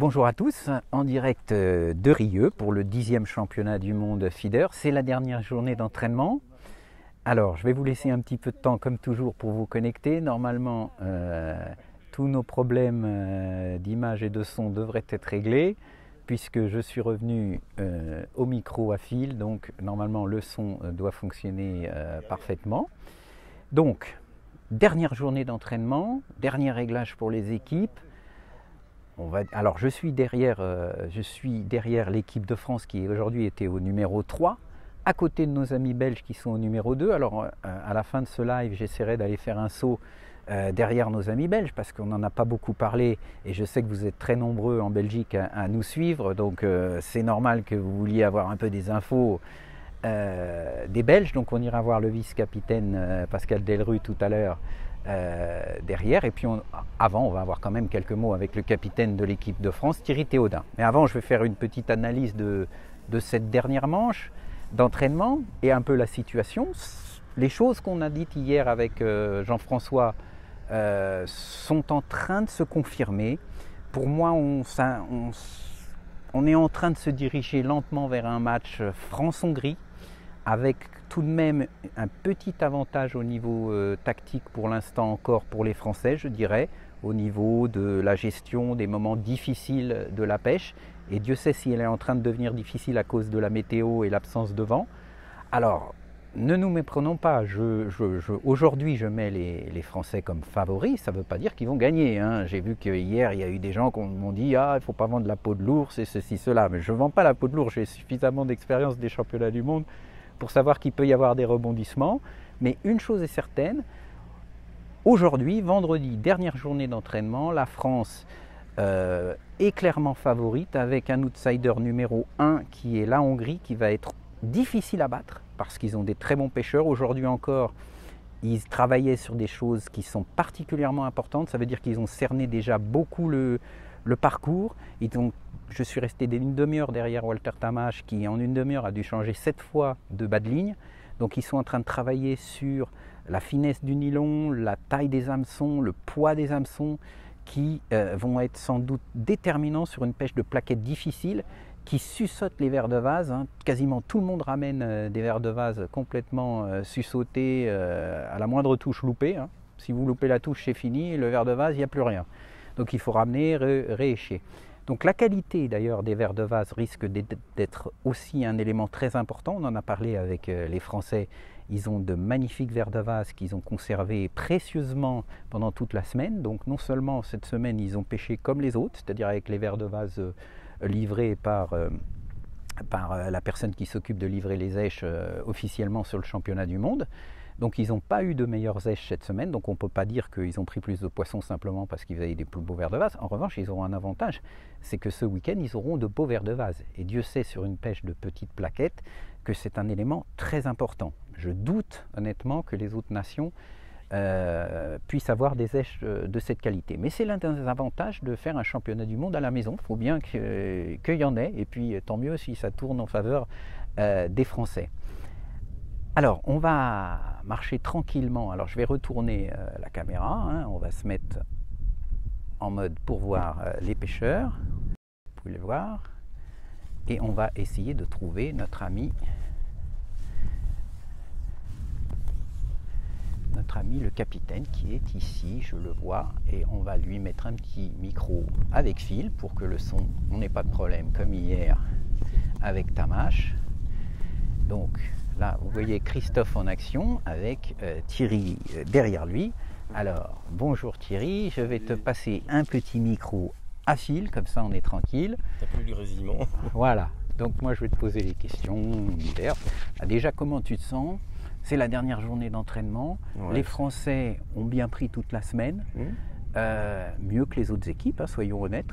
Bonjour à tous, en direct de Rieux pour le 10e championnat du monde feeder. C'est la dernière journée d'entraînement. Alors, je vais vous laisser un petit peu de temps, comme toujours, pour vous connecter. Normalement, tous nos problèmes d'image et de son devraient être réglés, puisque je suis revenu au micro à fil. Donc, normalement, le son doit fonctionner parfaitement. Donc, dernière journée d'entraînement, dernier réglage pour les équipes. Alors je suis derrière l'équipe de France qui aujourd'hui était au numéro 3, à côté de nos amis belges qui sont au numéro 2. Alors à la fin de ce live, j'essaierai d'aller faire un saut derrière nos amis belges parce qu'on n'en a pas beaucoup parlé et je sais que vous êtes très nombreux en Belgique à nous suivre, donc c'est normal que vous vouliez avoir un peu des infos des Belges. Donc on ira voir le vice-capitaine Pascal Delru tout à l'heure derrière, et puis avant on va avoir quand même quelques mots avec le capitaine de l'équipe de France, Thierry Théaudin. Mais avant je vais faire une petite analyse de cette dernière manche d'entraînement et un peu la situation. Les choses qu'on a dites hier avec Jean-François sont en train de se confirmer. Pour moi on est en train de se diriger lentement vers un match France-Hongrie, avec tout de même un petit avantage au niveau tactique pour l'instant encore pour les Français, je dirais, au niveau de la gestion des moments difficiles de la pêche. Et Dieu sait si elle est en train de devenir difficile à cause de la météo et l'absence de vent. Alors, ne nous méprenons pas, aujourd'hui je mets les Français comme favoris, ça ne veut pas dire qu'ils vont gagner. Hein. J'ai vu qu'hier il y a eu des gens qui m'ont dit « Ah, il ne faut pas vendre la peau de l'ours et ceci, cela ». Mais je ne vends pas la peau de l'ours, j'ai suffisamment d'expérience des championnats du monde pour savoir qu'il peut y avoir des rebondissements. Mais une chose est certaine, aujourd'hui, vendredi, dernière journée d'entraînement, la France est clairement favorite avec un outsider numéro 1 qui est la Hongrie, qui va être difficile à battre parce qu'ils ont des très bons pêcheurs. Aujourd'hui encore, ils travaillaient sur des choses qui sont particulièrement importantes. Ça veut dire qu'ils ont cerné déjà beaucoup le parcours. Je suis resté une demi-heure derrière Walter Tamash qui en une demi-heure a dû changer 7 fois de bas de ligne. Donc ils sont en train de travailler sur la finesse du nylon, la taille des hameçons, le poids des hameçons qui vont être sans doute déterminants sur une pêche de plaquettes difficile qui suçote les vers de vase. Hein. Quasiment tout le monde ramène des vers de vase complètement suçotés à la moindre touche loupée. Hein. Si vous loupez la touche, c'est fini, le ver de vase, il n'y a plus rien. Donc il faut ramener, réécher. Donc la qualité d'ailleurs des vers de vase risque d'être aussi un élément très important. On en a parlé avec les Français. Ils ont de magnifiques vers de vase qu'ils ont conservés précieusement pendant toute la semaine. Donc non seulement cette semaine ils ont pêché comme les autres, c'est-à-dire avec les vers de vase livrés par la personne qui s'occupe de livrer les èches officiellement sur le championnat du monde. Donc ils n'ont pas eu de meilleures èches cette semaine, donc on ne peut pas dire qu'ils ont pris plus de poissons simplement parce qu'ils avaient des plus beaux vers de vase. En revanche, ils auront un avantage, c'est que ce week-end, ils auront de beaux vers de vase. Et Dieu sait sur une pêche de petites plaquettes que c'est un élément très important. Je doute honnêtement que les autres nations puissent avoir des èches de cette qualité. Mais c'est l'un des avantages de faire un championnat du monde à la maison. Il faut bien qu'il y en ait, et puis tant mieux si ça tourne en faveur des Français. Alors, on va marcher tranquillement. Alors, je vais retourner la caméra. Hein. On va se mettre en mode pour voir les pêcheurs. Vous pouvez les voir. Et on va essayer de trouver notre ami le capitaine qui est ici, je le vois. Et on va lui mettre un petit micro avec fil pour que le son, on n'ait pas de problème comme hier avec Tamash. Donc, là, vous voyez Christophe en action avec Thierry derrière lui. Alors, bonjour Thierry, je vais te passer un petit micro à fil, comme ça on est tranquille. T'as plus du grésillement. Voilà, donc moi je vais te poser les questions diverses. Déjà, comment tu te sens? C'est la dernière journée d'entraînement. Ouais. Les Français ont bien pris toute la semaine, mieux que les autres équipes, hein, soyons honnêtes.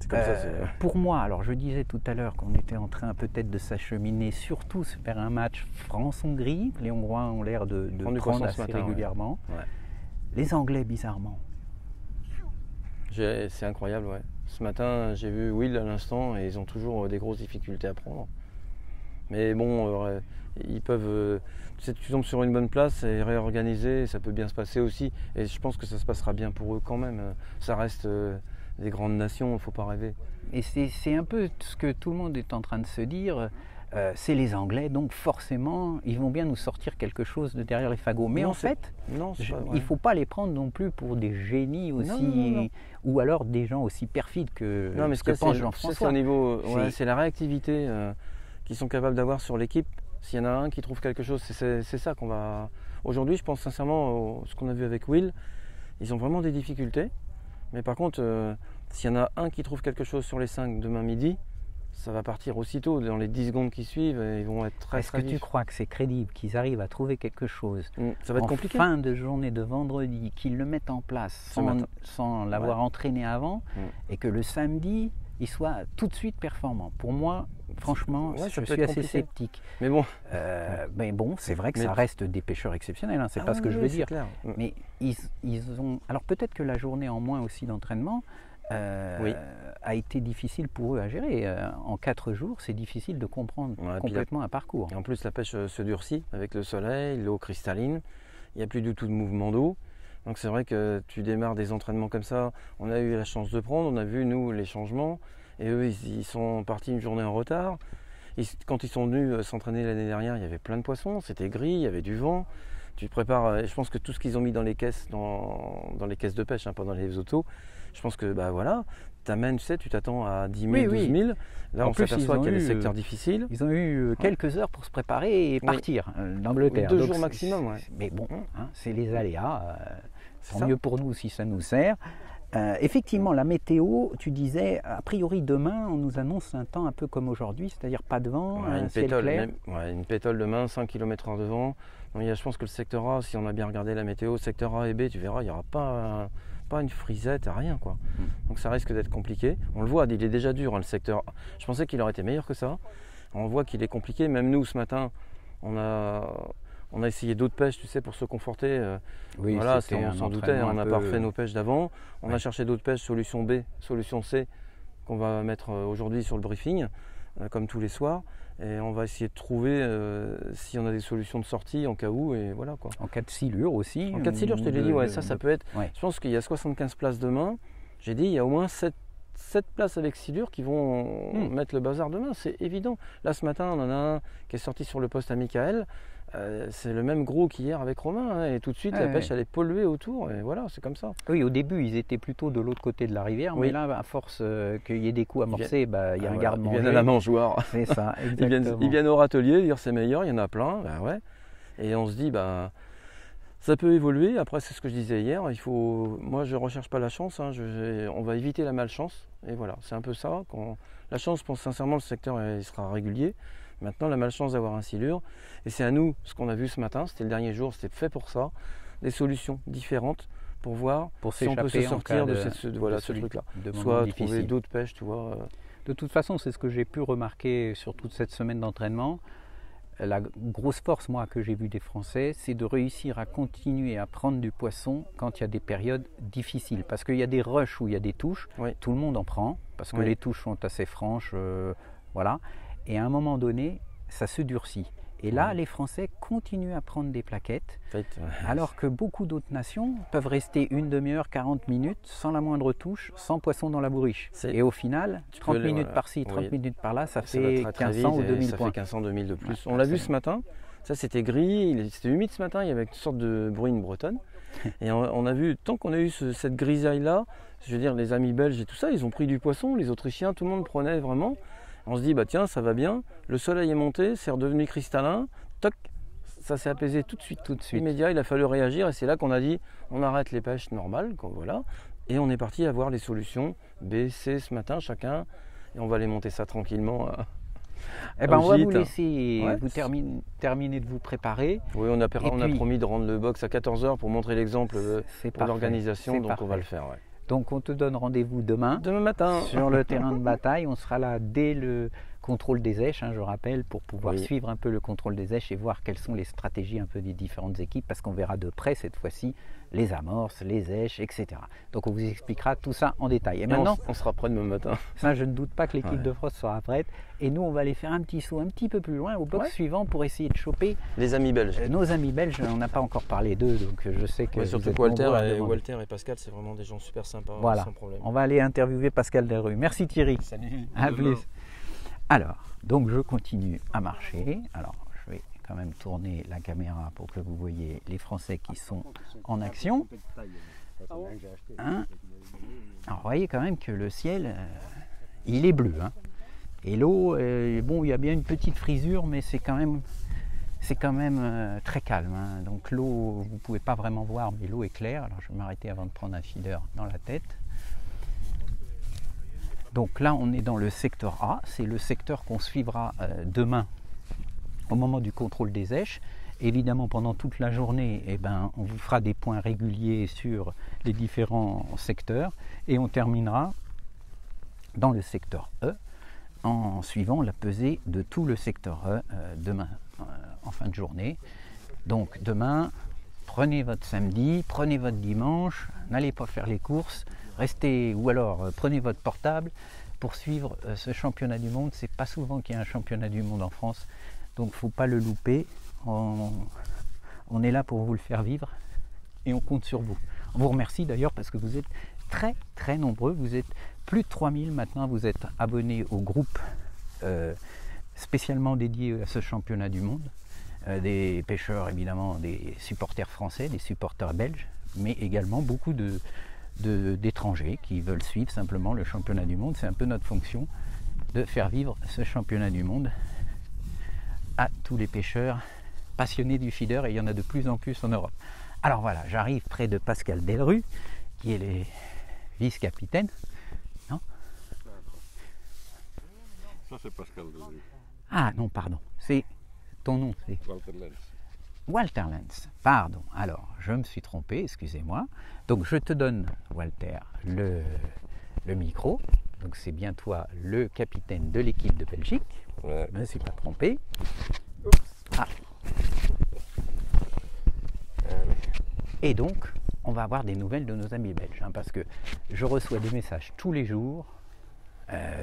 Comme ça, pour moi, alors je disais tout à l'heure qu'on était en train peut-être de s'acheminer surtout vers un match France-Hongrie. Les Hongrois ont l'air de prendre assez régulièrement. Ouais. Les Anglais, bizarrement. C'est incroyable, ouais. Ce matin, j'ai vu Will à l'instant et ils ont toujours des grosses difficultés à prendre. Mais bon, ils peuvent... tu tombes sur une bonne place et réorganiser, ça peut bien se passer aussi. Et je pense que ça se passera bien pour eux quand même. Ça reste des grandes nations, il ne faut pas rêver. Et c'est un peu ce que tout le monde est en train de se dire. C'est les Anglais, donc forcément, ils vont bien nous sortir quelque chose de derrière les fagots. Mais Non, en fait, non, il vrai. ne faut pas les prendre non plus pour des génies aussi, Non. ou alors des gens aussi perfides que Non, mais ce que pense c'est Jean-François. au niveau, C'est- c'est la réactivité qu'ils sont capables d'avoir sur l'équipe. S'il y en a un qui trouve quelque chose, c'est ça qu'on va. Aujourd'hui, je pense sincèrement ce qu'on a vu avec Will, ils ont vraiment des difficultés. Mais par contre, s'il y en a un qui trouve quelque chose sur les 5 demain midi, ça va partir aussitôt. Dans les 10 secondes qui suivent, ils vont être très Est-ce très que tu vifs. crois que c'est crédible qu'ils arrivent à trouver quelque chose Ça va être en compliqué. fin de journée de vendredi, qu'ils le mettent en place matin. sans l'avoir entraîné avant, et que le samedi, il soit tout de suite performant? Pour moi, franchement, Ouais, ça je peut suis être assez compliqué. sceptique. Mais bon, Mais bon, c'est vrai que Mais- ça reste des pêcheurs exceptionnels, hein, c'est Ah pas ce que oui, je oui, veux c'est dire. clair. Mais ils ont. Alors peut-être que la journée en moins aussi d'entraînement Oui. a été difficile pour eux à gérer. En 4 jours, c'est difficile de comprendre Ouais, puis complètement un parcours. Et en plus, la pêche se durcit avec le soleil, l'eau cristalline. Il n'y a plus du tout de mouvement d'eau. Donc c'est vrai que tu démarres des entraînements comme ça. On a eu la chance de prendre, on a vu nous les changements. Et eux, ils sont partis une journée en retard. Quand ils sont venus s'entraîner l'année dernière, il y avait plein de poissons, c'était gris, il y avait du vent. Tu te prépares, et je pense que tout ce qu'ils ont mis dans les caisses, dans les caisses de pêche, hein, pas dans les autos, je pense que bah voilà, t'amènes, tu sais, tu t'attends à 10 000, Oui, 12 000. Là, En on plus, s'aperçoit ils ont qu'il y a des eu, secteurs difficiles. Ils ont eu quelques heures pour se préparer et partir d'Angleterre. 2 Donc, jours maximum, ouais. Mais bon, hein, c'est les aléas. C'est Tant ça. mieux pour nous si ça nous sert. Effectivement, la météo, tu disais, a priori demain, on nous annonce un temps un peu comme aujourd'hui, c'est-à-dire pas de vent, Ouais, un une ciel pétole, clair. une pétole demain, 5 km/h de vent. Donc, je pense que le secteur A, si on a bien regardé la météo, secteur A et B, tu verras, il n'y aura pas une frisette, rien quoi. Donc ça risque d'être compliqué. On le voit, il est déjà dur hein, le secteur A. Je pensais qu'il aurait été meilleur que ça. On voit qu'il est compliqué. Même nous, ce matin, on a essayé d'autres pêches, tu sais, pour se conforter. Oui, voilà, c'était on un s'en doutait, entraînement on un n'a peu- pas refait nos pêches d'avant. On a Ouais. cherché d'autres pêches, solution B, solution C, qu'on va mettre aujourd'hui sur le briefing, comme tous les soirs. Et on va essayer de trouver si on a des solutions de sortie en cas où, et voilà quoi. En cas de silure aussi. En cas de silure, je te ou l'ai dit, ouais, ça peut être. Ouais. Je pense qu'il y a 75 places demain. J'ai dit, il y a au moins 7 places avec silure qui vont mettre le bazar demain, c'est évident. Là, ce matin, on en a un qui est sorti sur le poste à Michael. C'est le même gros qu'hier avec Romain. Hein, et tout de suite, la pêche, elle est polluée autour. Et voilà, c'est comme ça. Oui, au début, ils étaient plutôt de l'autre côté de la rivière, Oui. mais là, à force qu'il y ait des coups amorcés, bah, il y a un Voilà, garde-manger. Ils viennent à la mangeoire. C'est ça, Ils exactement. viennent au râtelier dire c'est meilleur, il y en a plein. Bah ouais. Et on se dit, bah, ça peut évoluer. Après, c'est ce que je disais hier. Moi, je ne recherche pas la chance. Hein. On va éviter la malchance. Et voilà, c'est un peu ça. La chance, je pense sincèrement, le secteur il sera régulier. Maintenant, la malchance d'avoir un silure. Et c'est à nous, ce qu'on a vu ce matin, c'était le dernier jour, c'était fait pour ça. Des solutions différentes pour voir Pour si on peut se s'échapper en sortir cas de, de ce truc-là. de moments Soit difficiles. trouver d'autres pêches, tu vois. De toute façon, c'est ce que j'ai pu remarquer sur toute cette semaine d'entraînement. La grosse force, moi, que j'ai vue des Français, c'est de réussir à continuer à prendre du poisson quand il y a des périodes difficiles. Parce qu'il y a des rushs où il y a des touches, Oui. tout le monde en prend, parce que Oui. les touches sont assez franches, voilà. Et à un moment donné, ça se durcit. Et là, les Français continuent à prendre des plaquettes, En fait, alors que beaucoup d'autres nations peuvent rester une demi-heure, 40 minutes, sans la moindre touche, sans poisson dans la bourriche. Et au final, 30 minutes voilà. par-ci, 30 Oui. minutes par là, ça va fait très, très 1500 vite ou et 2000 ça points. fait 1500, 2000 de plus. Ouais, On l'a vu c'est ce matin, ça c'était gris, c'était humide ce matin, il y avait une sorte de bruine bretonne. Et on a vu, tant qu'on a eu cette grisaille-là, je veux dire, les amis belges et tout ça, ils ont pris du poisson, les Autrichiens, tout le monde prenait vraiment. On se dit, bah tiens, ça va bien, le soleil est monté, c'est redevenu cristallin, toc, ça s'est apaisé tout de suite. Immédiat, il a fallu réagir et c'est là qu'on a dit, on arrête les pêches normales, voilà. Et on est parti à voir les solutions B, C ce matin, chacun, et on va aller monter ça tranquillement. Eh ben, on va vous gîte. laisser Ouais. vous terminer de vous préparer. Oui, on a puis- promis de rendre le box à 14h pour montrer l'exemple C'est pour parfait, l'organisation, c'est donc on va parfait. le faire. Ouais. Donc on te donne rendez-vous demain Demain matin. sur le terrain de bataille. On sera là dès le contrôle des éches, je rappelle, pour pouvoir Oui. suivre un peu le contrôle des éches et voir quelles sont les stratégies un peu des différentes équipes, parce qu'on verra de près cette fois-ci les amorces, les éches, etc. Donc on vous expliquera tout ça en détail. Et maintenant, on sera prêt demain matin. ça, je ne doute pas que l'équipe Ouais. de France sera prête. Et nous, on va aller faire un petit saut un petit peu plus loin au box Ouais. suivant pour essayer de choper Les amis belges. nos amis belges. On n'a pas encore parlé d'eux, donc je sais que Ouais, vous surtout êtes que nombreux à demander. Walter et Pascal, c'est vraiment des gens super sympas, Voilà. sans problème. On va aller interviewer Pascal Delrue. Merci Thierry. Salut. À plus. Alors, donc je continue à marcher. Alors, je vais quand même tourner la caméra pour que vous voyez les Français qui sont en action. Hein? Alors, vous voyez quand même que le ciel, il est bleu. Et l'eau, bon, il y a bien une petite frisure, mais c'est quand même très calme. Donc l'eau, vous ne pouvez pas vraiment voir, mais l'eau est claire. Alors, je vais m'arrêter avant de prendre un feeder dans la tête. Donc là, on est dans le secteur A. C'est le secteur qu'on suivra demain au moment du contrôle des éches. Évidemment, pendant toute la journée, on vous fera des points réguliers sur les différents secteurs. Et on terminera dans le secteur E en suivant la pesée de tout le secteur E demain en fin de journée. Donc demain, prenez votre samedi, prenez votre dimanche, n'allez pas faire les courses, restez ou alors prenez votre portable pour suivre ce championnat du monde. C'est pas souvent qu'il y a un championnat du monde en France, donc il ne faut pas le louper. On est là pour vous le faire vivre et on compte sur vous. On vous remercie d'ailleurs parce que vous êtes très très nombreux, vous êtes plus de 3000 maintenant, vous êtes abonnés au groupe spécialement dédié à ce championnat du monde. Des pêcheurs évidemment, des supporters français, des supporters belges, mais également beaucoup d'étrangers qui veulent suivre simplement le championnat du monde. C'est un peu notre fonction de faire vivre ce championnat du monde à tous les pêcheurs passionnés du feeder, et il y en a de plus en plus en Europe. Alors voilà, j'arrive près de Pascal Delrue, qui est le vice-capitaine. Non ? Ça c'est Pascal Delrue. Ah non, pardon, c'est ton nom, c'est Walter Lenz. Walter Lenz. Pardon, alors je me suis trompé, excusez-moi. Donc je te donne, Walter, le micro. Donc c'est bien toi le capitaine de l'équipe de Belgique. Ouais. Je ne me suis pas trompé. Ah. Et donc, on va avoir des nouvelles de nos amis belges, parce que je reçois des messages tous les jours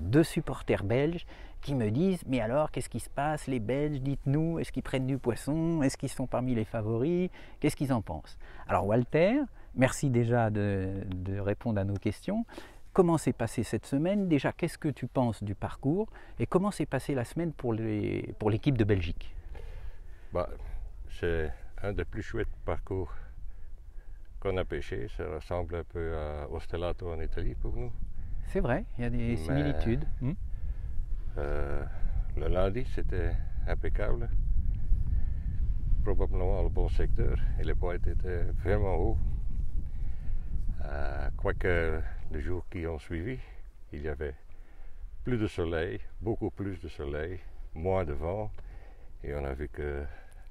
de supporters belges qui me disent « Mais alors, qu'est-ce qui se passe? Les Belges, dites-nous, est-ce qu'ils prennent du poisson? Est-ce qu'ils sont parmi les favoris? Qu'est-ce qu'ils en pensent ?» Alors Walter, merci déjà de répondre à nos questions. Comment s'est passée cette semaine? Déjà, qu'est-ce que tu penses du parcours? Et comment s'est passée la semaine pour l'équipe de Belgique? C'est un des plus chouettes parcours qu'on a pêché. Ça ressemble un peu au Stellato en Italie pour nous. C'est vrai, il y a des similitudes. Le lundi, c'était impeccable. Probablement le bon secteur et les points étaient vraiment hauts. Quoique les jours qui ont suivi, il y avait plus de soleil, beaucoup plus de soleil, moins de vent, et on a vu que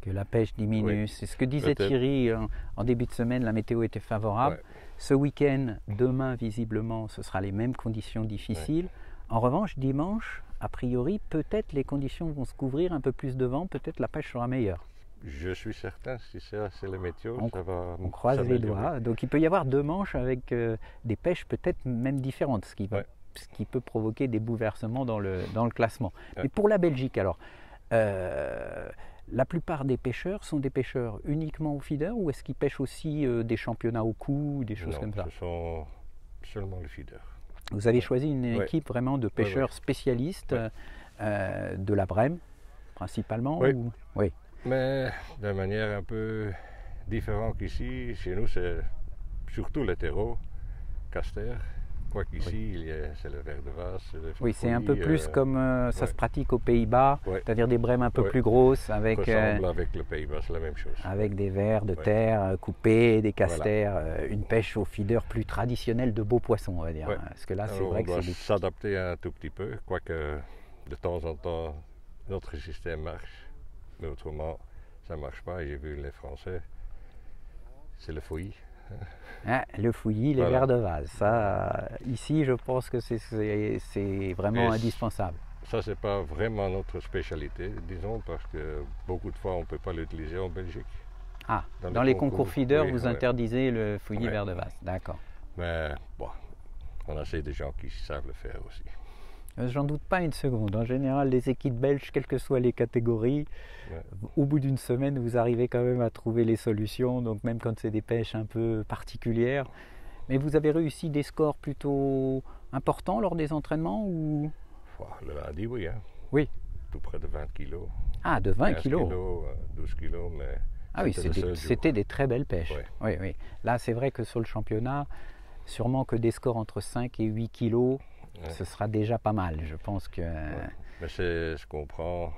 la pêche diminue. Oui, c'est ce que disait Thierry en début de semaine, la météo était favorable. Ouais. Ce week-end, demain visiblement, ce sera les mêmes conditions difficiles. Ouais. En revanche, dimanche, a priori, peut-être les conditions vont se couvrir, un peu plus de vent, peut-être la pêche sera meilleure. Je suis certain, si c'est le météo, ça va. On croise les doigts. Donc il peut y avoir 2 manches avec des pêches peut-être même différentes, ce qui peut provoquer des bouleversements dans le classement. Ouais. Mais pour la Belgique, alors, la plupart des pêcheurs sont des pêcheurs uniquement au feeder, ou est-ce qu'ils pêchent aussi des championnats au coup, des choses comme ça? Ce sont seulement les feeders. Vous avez choisi une équipe vraiment de pêcheurs spécialistes de la Brème, principalement? Oui. Oui. Mais de manière un peu différente qu'ici, chez nous, c'est surtout le terreau, Caster. Quoiqu'ici, c'est le ver de vase. Oui, c'est un peu plus comme ça se pratique aux Pays-Bas, c'est-à-dire des brèmes un peu plus grosses. Avec le Pays-Bas, c'est la même chose. Avec des vers de terre coupés, des casters, une pêche au feeder plus traditionnelle de beaux poissons, on va dire. Parce que là, c'est vrai que on doit s'adapter un tout petit peu, quoique de temps en temps, notre système marche. Mais autrement, ça ne marche pas. Et j'ai vu les Français, c'est le fouillis. Le fouillis, les vers de vase. Ça, ici, je pense que c'est vraiment indispensable. ça c'est pas vraiment notre spécialité, disons, parce que beaucoup de fois on ne peut pas l'utiliser en Belgique. Ah, dans les concours feeder, oui, vous ouais. interdisez le fouillis Ouais. vers de vase. D'accord. Mais bon, on a assez de gens qui savent le faire aussi. J'en doute pas une seconde. En général, les équipes belges, quelles que soient les catégories, Ouais. au bout d'une semaine, vous arrivez quand même à trouver les solutions. Donc même quand c'est des pêches un peu particulières. Mais vous avez réussi des scores plutôt importants lors des entraînements ou... Le lundi, oui, hein. Oui. Tout près de 20 kilos. Ah, de 20 15 kilos. 12 kilos, mais Ah oui, c'était le seul jour. c'était des très belles pêches. Ouais. Oui, oui. Là, c'est vrai que sur le championnat, sûrement que des scores entre 5 et 8 kilos, Ouais. ce sera déjà pas mal. Je pense que... Ouais. Mais c'est ce qu'on prend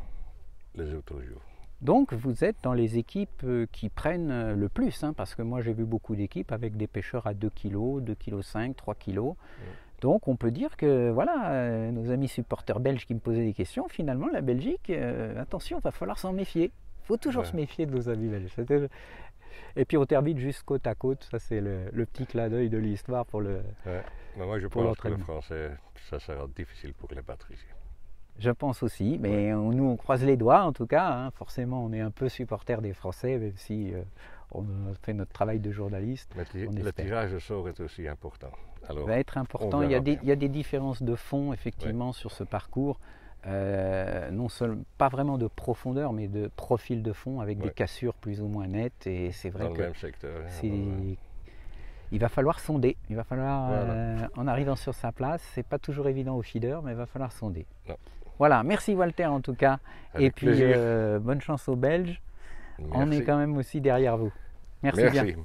les autres jours. Donc, vous êtes dans les équipes qui prennent le plus, hein, parce que moi, j'ai vu beaucoup d'équipes avec des pêcheurs à 2 kg, 2,5 kg, 3 kg. Ouais. Donc, on peut dire que, voilà, nos amis supporters belges qui me posaient des questions, finalement, la Belgique, attention, va falloir s'en méfier. Il faut toujours Ouais. se méfier de nos amis belges. Et puis, on termine juste côte à côte. Ça, c'est le petit clin d'œil de l'histoire pour le... Ouais. Mais moi, je Pour pense que le l'entraînement. français, ça sera difficile pour les battre ici. Je pense aussi, mais nous on croise les doigts en tout cas, hein. Forcément on est un peu supporters des Français, même si on a fait notre travail de journaliste. Mais On le espère. tirage au sort est aussi important. Alors, Ça va être important, on il y a verra il y a des différences de fond effectivement sur ce parcours, non seulement, pas vraiment de profondeur, mais de profil de fond avec des Ouais. cassures plus ou moins nettes, et c'est vrai dans le que même secteur. hein, c'est... alors, Il va falloir sonder, il va falloir, Voilà. en arrivant sur sa place, c'est pas toujours évident au feeder, mais il va falloir sonder. Non. Voilà, merci Walter en tout cas, et Avec puis plaisir. bonne chance aux Belges, on Merci. est quand même aussi derrière vous. Merci bien. Merci.